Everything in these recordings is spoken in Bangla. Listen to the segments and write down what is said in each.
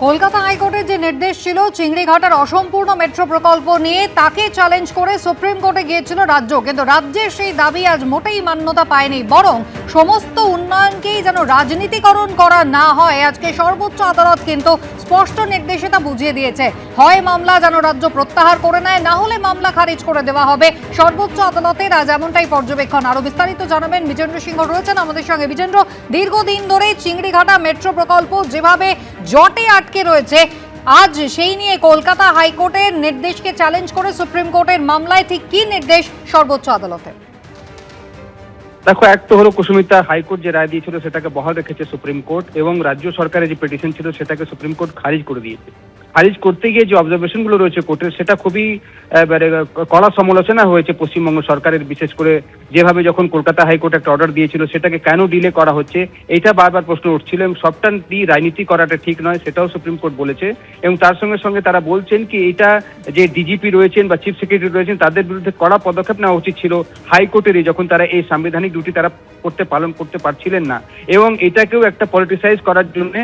কলকাতা হাইকোর্টের যে নির্দেশ ছিল চিংড়িঘাটার অসম্পূর্ণ মেট্রো প্রকল্প নিয়ে তাকে চ্যালেঞ্জ করে সুপ্রিম কোর্টে গিয়েছিল রাজ্য, কিন্তু রাজ্যের সেই দাবি আজ মোটেই মান্যতা পায়নি, বরং সমস্ত উন্নয়নকেই যেন রাজনীতিকরণ করা না হয় আজকে সর্বোচ্চ আদালত কিন্তু স্পষ্ট নির্দেশে তা বুঝিয়ে দিয়েছে। হয় মামলা যেন রাজ্য প্রত্যাহার করে নেয়, না হলে মামলা খারিজ করে দেওয়া হবে সর্বোচ্চ আদালতের। আজ এমনটাই পর্যবেক্ষণ। আরো বিস্তারিত জানাবেন বিজেন্দ্র সিংহ রয়েছেন আমাদের সঙ্গে। বিজেন্দ্র, দীর্ঘদিন ধরে চিংড়িঘাটা মেট্রো প্রকল্প যেভাবে জটে আটকে রয়েছে, আজ সেই নিয়ে কলকাতা হাইকোর্টের নির্দেশকে চ্যালেঞ্জ করে সুপ্রিম কোর্টের মামলায় ঠিক কি নির্দেশ সর্বোচ্চ আদালতে? দেখো, এক তো হলো কুসুমিতা, হাইকোর্ট যে রায় দিয়েছিল সেটাকে বহাল রেখেছে সুপ্রিম কোর্ট, এবং রাজ্য সরকারের যে পিটিশন ছিল সেটাকে সুপ্রিম কোর্ট খারিজ করে দিয়েছে। খারিজ করতে গিয়ে যে অবজারভেশনগুলো রয়েছে কোর্টের, সেটা খুবই কড়া সমালোচনা হয়েছে পশ্চিমবঙ্গ সরকারের, বিশেষ করে যেভাবে যখন কলকাতা হাইকোর্ট একটা অর্ডার দিয়েছিল সেটাকে কেন ডিলে করা হচ্ছে, এইটা বারবার প্রশ্ন উঠছিল। এবং সবটা দিয়ে রাজনীতি করাটা ঠিক নয়, সেটাও সুপ্রিম কোর্ট বলেছে। এবং তার সঙ্গে সঙ্গে তারা বলছেন কি এটা যে ডিজিপি রয়েছেন বা চিফ সেক্রেটারি রয়েছেন তাদের বিরুদ্ধে কড়া পদক্ষেপ নেওয়া উচিত ছিল হাইকোর্টেরই, যখন তারা এই সাংবিধানিক ডিউটি তারা পালন করতে পারছিলেন না। এবং এটাকেও একটা পলিটিসাইজ করার জন্য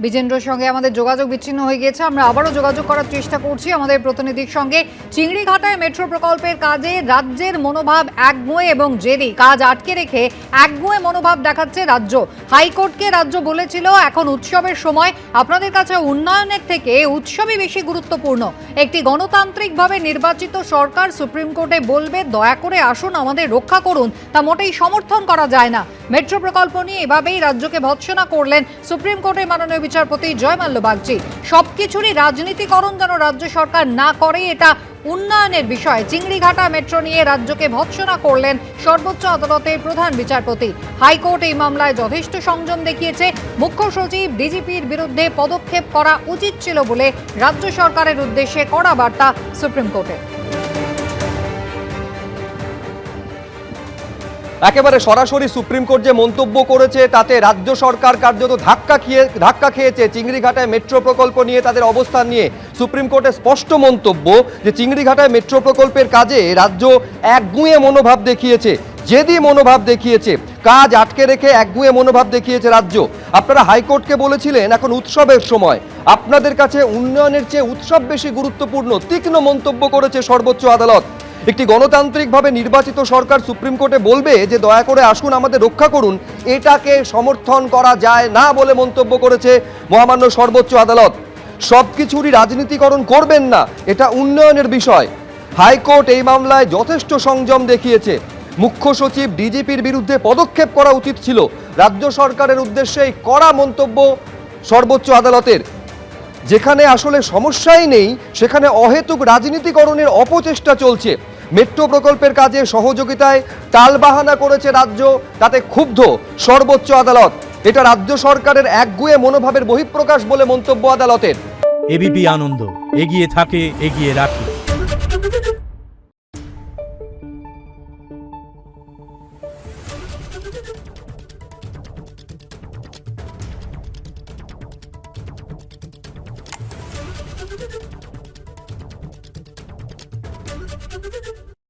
বিজেন্দ্রর সঙ্গে আমাদের যোগাযোগ বিচ্ছিন্ন হয়ে গিয়েছে, আমরা আবারও যোগাযোগ করার চেষ্টা করছি আমাদের প্রতিনিধির সঙ্গে। চিংড়িঘাটায় মেট্রো প্রকল্পের কাজে রাজ্যের মনোভাব একগুঁয়ে এবং জেদি, কাজ আটকে রেখে একগুঁয়ে মনোভাব দেখাচ্ছে রাজ্য। হাইকোর্টকে রাজ্য বলেছিল এখন উৎসবের সময়, আপনাদের কাছে উন্নয়নের থেকে উৎসবই বেশি গুরুত্বপূর্ণ। একটি গণতান্ত্রিকভাবে নির্বাচিত সরকার সুপ্রিম কোর্টে বলবে দয়া করে আসুন আমাদের রক্ষা করুন, তা মোটেই সমর্থন করা যায় না। মেট্রো প্রকল্প নিয়ে এভাবেই রাজ্যকে ভৎসনা করলেন সুপ্রিম কোর্টের মাননীয় বিচারপতি জয়মাল্য বাগচি। সবকিছুরই রাজনীতিকরণ যেন রাজ্য সরকার না করে, এটা উন্নয়নের বিষয়। চিংড়িঘাটা মেট্রো নিয়ে রাজ্যকে ভৎসনা করলেন সর্বোচ্চ আদালতের প্রধান বিচারপতি। হাইকোর্ট এই মামলায় যথেষ্ট সংযম দেখিয়েছে। মুখ্য সচিব ডিজিপির বিরুদ্ধে পদক্ষেপ করা উচিত ছিল বলে রাজ্য সরকারের উদ্দেশ্যে কড়া বার্তা সুপ্রিম কোর্টের। একেবারে সরাসরি সুপ্রিম কোর্ট যে মন্তব্য করেছে তাতে রাজ্য সরকার কার্যত ধাক্কা খেয়েছে। চিংড়িঘাটায় মেট্রো প্রকল্প নিয়ে তাদের অবস্থান নিয়ে সুপ্রিম কোর্টের স্পষ্ট মন্তব্য যে চিংড়িঘাটায় মেট্রো প্রকল্পের কাজে রাজ্য একগুঁয়ে মনোভাব দেখিয়েছে, জেদি মনোভাব দেখিয়েছে, কাজ আটকে রেখে একগুঁয়ে মনোভাব দেখিয়েছে রাজ্য। আপনারা হাইকোর্টকে বলেছিলেন এখন উৎসবের সময়, আপনাদের কাছে উন্নয়নের চেয়ে উৎসব বেশি গুরুত্বপূর্ণ, তীক্ষ্ণ মন্তব্য করেছে সর্বোচ্চ আদালত। একটি গণতান্ত্রিকভাবে নির্বাচিত সরকার সুপ্রিম কোর্টে বলবে যে দয়া করে আসুন আমাদের রক্ষা করুন, এটাকে সমর্থন করা যায় না বলে মন্তব্য করেছে মহামান্য সর্বোচ্চ আদালত। সবকিছুরই রাজনীতিকরণ করবেন না, এটা উন্নয়নের বিষয়। হাইকোর্ট এই মামলায় যথেষ্ট সংযম দেখিয়েছে। মুখ্য সচিব ডিজিপির বিরুদ্ধে পদক্ষেপ করা উচিত ছিল, রাজ্য সরকারের উদ্দেশ্যে এই কড়া মন্তব্য সর্বোচ্চ আদালতের। যেখানে আসলে সমস্যাই নেই সেখানে অহেতুক রাজনীতিকরণের অপচেষ্টা চলছে। মেট্রো প্রকল্পের কাজে সহযোগিতায় টালবাহানা করেছে রাজ্য, তাতে ক্ষুব্ধ সর্বোচ্চ আদালত। এটা রাজ্য সরকারের একগুঁয়ে মনোভাবের বহিঃপ্রকাশ বলে মন্তব্য আদালতের। এবিপি আনন্দ, এগিয়ে থাকে, এগিয়ে রাখে।